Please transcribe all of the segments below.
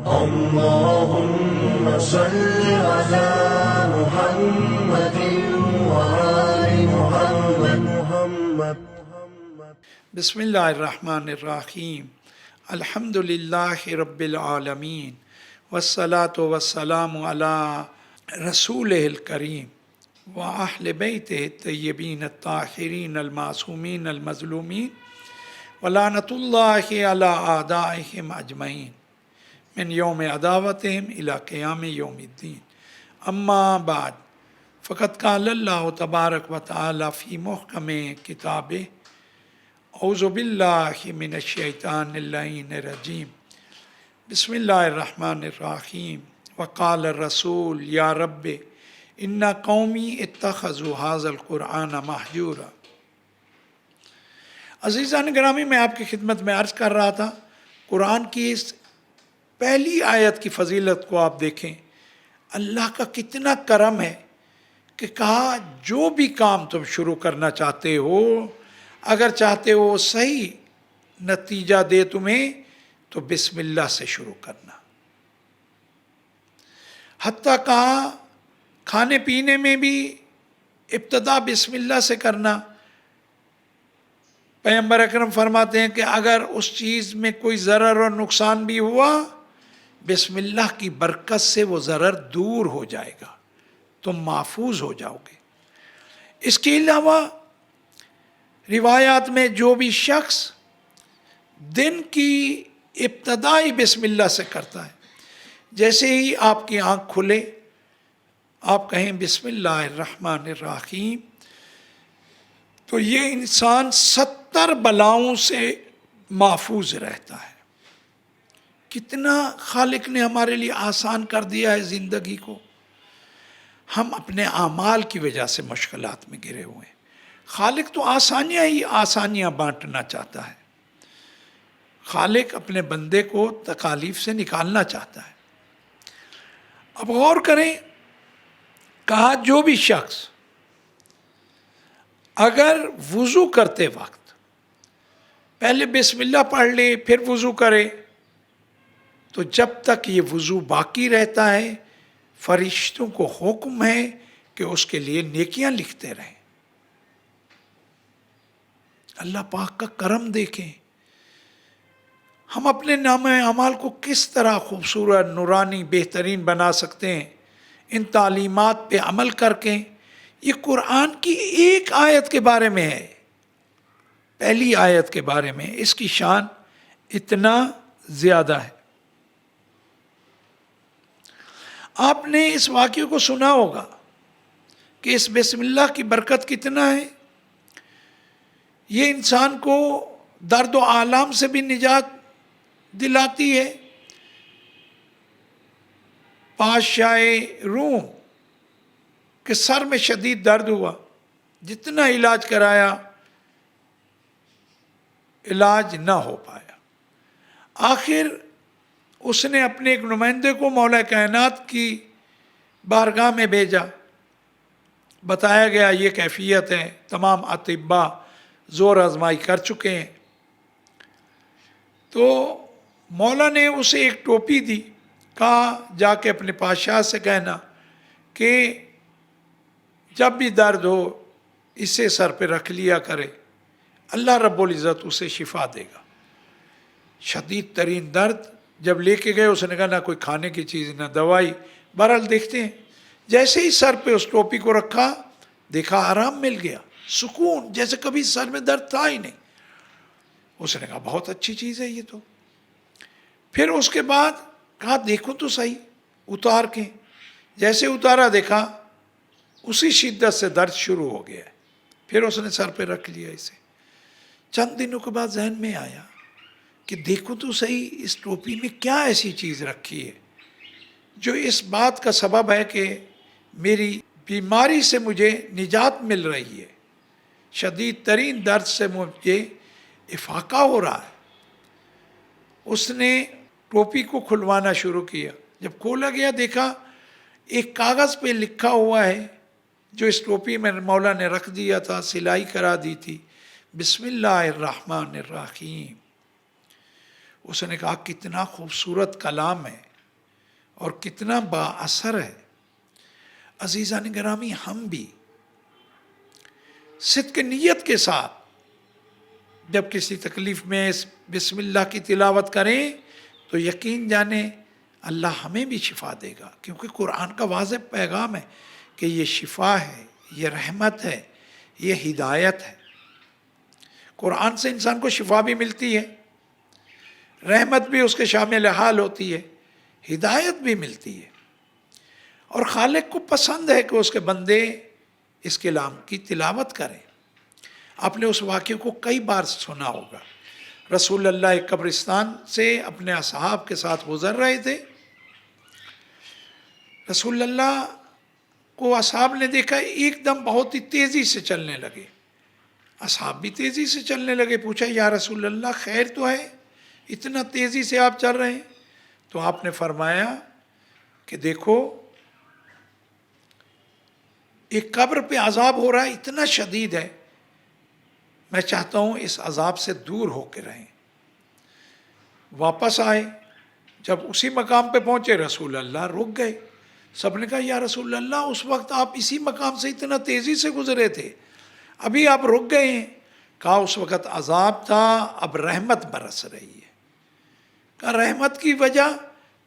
اللهم صل على محمد وآل محمد. بسم اللہ الرحمن الرحیم. الحمدللہ رب العالمین والصلاة والسلام علی رسولہ الکریم وأہل بیتہ الطیبین الطاہرین المعصومین المظلومین ولعنۃ اللہ علی اعدائہم اجمعین من یوم عداوتہم الی قیام یوم الدین. اما بعد فقد قال اللہ تبارک و تعالی فی محکم کتابہ اعوذ باللہ من الشیطان اللعین الرجیم. بسم اللہ الرحمن الرحیم. وقال الرسول یا رب ان قومی اتخذوا ھذا القرآن مہجورا. عزیزان گرامی، میں آپ کی خدمت میں عرض کر رہا تھا، قرآن کی اس پہلی آیت کی فضیلت کو آپ دیکھیں. اللہ کا کتنا کرم ہے کہ کہا جو بھی کام تم شروع کرنا چاہتے ہو، اگر چاہتے ہو صحیح نتیجہ دے تمہیں، تو بسم اللہ سے شروع کرنا. حتیٰ کہا کھانے پینے میں بھی ابتدا بسم اللہ سے کرنا. پیغمبر اکرم فرماتے ہیں کہ اگر اس چیز میں کوئی ضرر اور نقصان بھی ہوا، بسم اللہ کی برکت سے وہ ضرر دور ہو جائے گا، تم محفوظ ہو جاؤ گے. اس کے علاوہ روایات میں جو بھی شخص دن کی ابتدائی بسم اللہ سے کرتا ہے، جیسے ہی آپ کی آنکھ کھلے آپ کہیں بسم اللہ الرحمن الرحیم، تو یہ انسان 70 بلاؤں سے محفوظ رہتا ہے. کتنا خالق نے ہمارے لیے آسان کر دیا ہے زندگی کو. ہم اپنے اعمال کی وجہ سے مشکلات میں گرے ہوئے ہیں. خالق تو آسانیاں ہی آسانیاں بانٹنا چاہتا ہے. خالق اپنے بندے کو تکالیف سے نکالنا چاہتا ہے. اب غور کریں، کہا جو بھی شخص اگر وضو کرتے وقت پہلے بسم اللہ پڑھ لے پھر وضو کرے، تو جب تک یہ وضو باقی رہتا ہے فرشتوں کو حکم ہے کہ اس کے لیے نیکیاں لکھتے رہیں. اللہ پاک کا کرم دیکھیں، ہم اپنے نام اعمال کو کس طرح خوبصورت، نورانی، بہترین بنا سکتے ہیں ان تعلیمات پہ عمل کر کے. یہ قرآن کی ایک آیت کے بارے میں ہے، پہلی آیت کے بارے میں. اس کی شان اتنا زیادہ ہے. آپ نے اس واقعے کو سنا ہوگا کہ اس بسم اللہ کی برکت کتنا ہے. یہ انسان کو درد و آلام سے بھی نجات دلاتی ہے. بادشاہ روم کے سر میں شدید درد ہوا، جتنا علاج کرایا علاج نہ ہو پایا. آخر اس نے اپنے ایک نمائندے کو مولا کائنات کی بارگاہ میں بھیجا. بتایا گیا یہ کیفیت ہے، تمام اطباء زور آزمائی کر چکے ہیں. تو مولا نے اسے ایک ٹوپی دی، کہا جا کے اپنے بادشاہ سے کہنا کہ جب بھی درد ہو اسے سر پہ رکھ لیا کرے، اللہ رب العزت اسے شفا دے گا. شدید ترین درد جب لے کے گئے، اس نے کہا نہ کوئی کھانے کی چیز نہ دوائی. بہرحال دیکھتے ہیں، جیسے ہی سر پہ اس ٹوپی کو رکھا دیکھا آرام مل گیا، سکون، جیسے کبھی سر میں درد تھا ہی نہیں. اس نے کہا بہت اچھی چیز ہے یہ تو. پھر اس کے بعد کہا دیکھو تو صحیح اتار کے. جیسے اتارا دیکھا اسی شدت سے درد شروع ہو گیا ہے. پھر اس نے سر پہ رکھ لیا اسے. چند دنوں کے بعد ذہن میں آیا کہ دیکھو تو صحیح اس ٹوپی میں کیا ایسی چیز رکھی ہے جو اس بات کا سبب ہے کہ میری بیماری سے مجھے نجات مل رہی ہے، شدید ترین درد سے مجھے افاقہ ہو رہا ہے. اس نے ٹوپی کو کھلوانا شروع کیا. جب کھولا گیا دیکھا ایک کاغذ پہ لکھا ہوا ہے جو اس ٹوپی میں مولا نے رکھ دیا تھا، سلائی کرا دی تھی، بسم اللہ الرحمن الرحیم. اس نے کہا کتنا خوبصورت کلام ہے. اور کتنا با اثر ہے۔ عزیزان گرامی، ہم بھی صدق نیت کے ساتھ جب کسی تکلیف میں بسم اللہ کی تلاوت کریں تو یقین جانیں اللہ ہمیں بھی شفا دے گا، کیونکہ قرآن کا واضح پیغام ہے کہ یہ شفا ہے، یہ رحمت ہے، یہ ہدایت ہے۔ قرآن سے انسان کو شفا بھی ملتی ہے، رحمت بھی اس کے شامل حال ہوتی ہے، ہدایت بھی ملتی ہے، اور خالق کو پسند ہے کہ اس کے بندے اس کلام کی تلاوت کریں۔ آپ نے اس واقعے کو کئی بار سنا ہوگا۔ رسول اللہ ایک قبرستان سے اپنے اصحاب کے ساتھ گزر رہے تھے۔ رسول اللہ کو اصحاب نے دیکھا ایک دم بہت ہی تیزی سے چلنے لگے۔ اصحاب بھی تیزی سے چلنے لگے، پوچھا یا رسول اللہ خیر تو ہے، اتنا تیزی سے آپ چل رہے ہیں؟ تو آپ نے فرمایا کہ دیکھو ایک قبر پہ عذاب ہو رہا ہے، اتنا شدید ہے، میں چاہتا ہوں اس عذاب سے دور ہو کے رہیں۔ واپس آئے، جب اسی مقام پہ پہنچے رسول اللہ رک گئے۔ سب نے کہا یا رسول اللہ اس وقت آپ اسی مقام سے اتنا تیزی سے گزرے تھے، ابھی آپ رک گئے ہیں۔ کہا اس وقت عذاب تھا، اب رحمت برس رہی ہے۔ کہا رحمت کی وجہ؟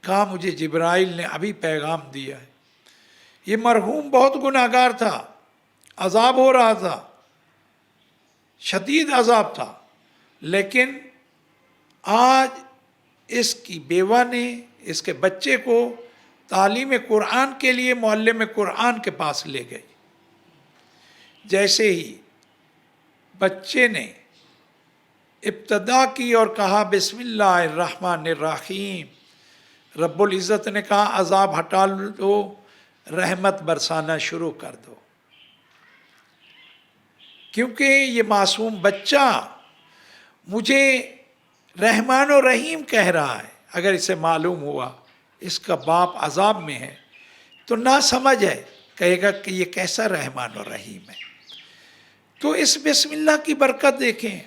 کہا مجھے جبرائیل نے ابھی پیغام دیا ہے، یہ مرحوم بہت گناہگار تھا، عذاب ہو رہا تھا، شدید عذاب تھا، لیکن آج اس کی بیوہ نے اس کے بچے کو تعلیم قرآن کے لیے معلم قرآن کے پاس لے گئی۔ جیسے ہی بچے نے ابتدا کی اور کہا بسم اللہ الرحمن الرحیم، رب العزت نے کہا عذاب ہٹا دو، رحمت برسانا شروع کر دو، کیونکہ یہ معصوم بچہ مجھے رحمان و رحیم کہہ رہا ہے۔ اگر اسے معلوم ہوا اس کا باپ عذاب میں ہے تو نہ سمجھ ہے، کہے گا کہ یہ کیسا رحمان و رحیم ہے۔ تو اس بسم اللہ کی برکت دیکھیں،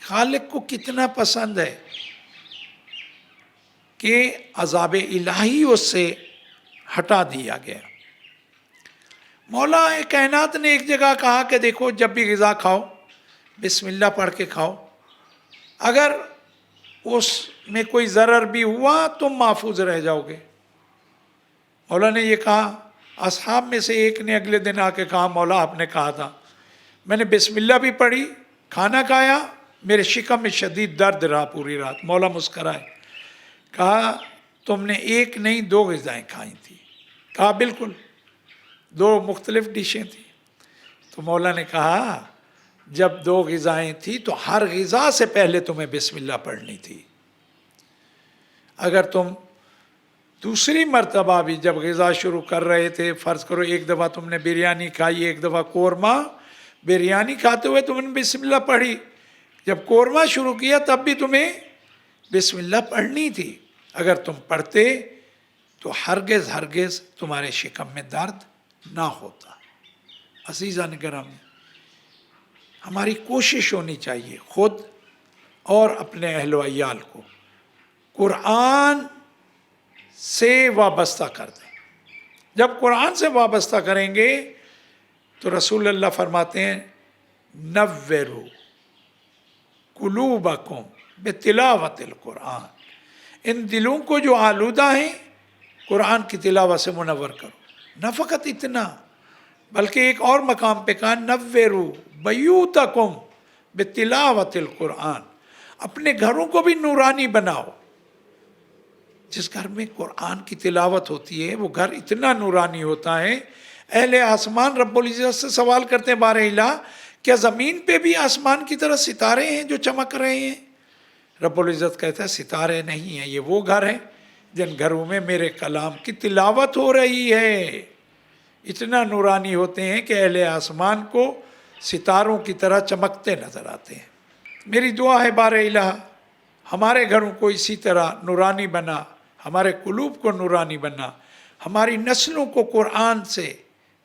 خالق کو کتنا پسند ہے کہ عذاب الہی اس سے ہٹا دیا گیا۔ مولا کائنات نے ایک جگہ کہا کہ دیکھو جب بھی غذا کھاؤ بسم اللہ پڑھ کے کھاؤ، اگر اس میں کوئی ضرر بھی ہوا تم محفوظ رہ جاؤ گے۔ مولا نے یہ کہا، اصحاب میں سے ایک نے اگلے دن آ کے کہا مولا آپ نے کہا تھا، میں نے بسم اللہ بھی پڑھی، کھانا کھایا، میرے شکم میں شدید درد رہا پوری رات۔ مولا مسکرائے، کہا تم نے ایک نہیں دو غذائیں کھائی تھی؟ کہا بالکل، دو مختلف ڈشیں تھیں۔ تو مولا نے کہا جب دو غذائیں تھیں تو ہر غذا سے پہلے تمہیں بسم اللہ پڑھنی تھی۔ اگر تم دوسری مرتبہ بھی جب غذا شروع کر رہے تھے، فرض کرو ایک دفعہ تم نے بریانی کھائی، ایک دفعہ قورمہ، بریانی کھاتے ہوئے تم نے بسم اللہ پڑھی، جب قورمہ شروع کیا تب بھی تمہیں بسم اللہ پڑھنی تھی۔ اگر تم پڑھتے تو ہرگز ہرگز تمہارے شکم میں درد نہ ہوتا۔ عزیزان گرامی، ہماری کوشش ہونی چاہیے خود اور اپنے اہل و عیال کو قرآن سے وابستہ کر دیں۔ جب قرآن سے وابستہ کریں گے تو رسول اللہ فرماتے ہیں نوّروا قلوبکم بتلاوت القرآن، ان دلوں کو جو آلودہ ہیں قرآن کی تلاوت سے منور کرو۔ نہ فقط اتنا بلکہ ایک اور مقام پہ کہا نوّروا بیوتکم بتلاوت القرآن، اپنے گھروں کو بھی نورانی بناؤ۔ جس گھر میں قرآن کی تلاوت ہوتی ہے وہ گھر اتنا نورانی ہوتا ہے، اہل آسمان رب العزت سے سوال کرتے ہیں بار الہ کیا زمین پہ بھی آسمان کی طرح ستارے ہیں جو چمک رہے ہیں؟ رب العزت کہتا ہے ستارے نہیں ہیں، یہ وہ گھر ہیں جن گھروں میں میرے کلام کی تلاوت ہو رہی ہے۔ اتنا نورانی ہوتے ہیں کہ اہل آسمان کو ستاروں کی طرح چمکتے نظر آتے ہیں۔ میری دعا ہے بار الہ ہمارے گھروں کو اسی طرح نورانی بنا، ہمارے قلوب کو نورانی بنا، ہماری نسلوں کو قرآن سے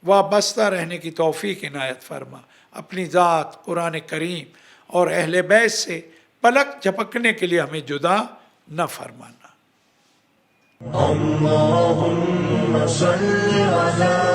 وابستہ رہنے کی توفیق عنایت فرما، اپنی ذات قرآن کریم اور اہل بیت سے پلک جھپکنے کے لیے ہمیں جدا نہ فرمانا۔ اللهم صل على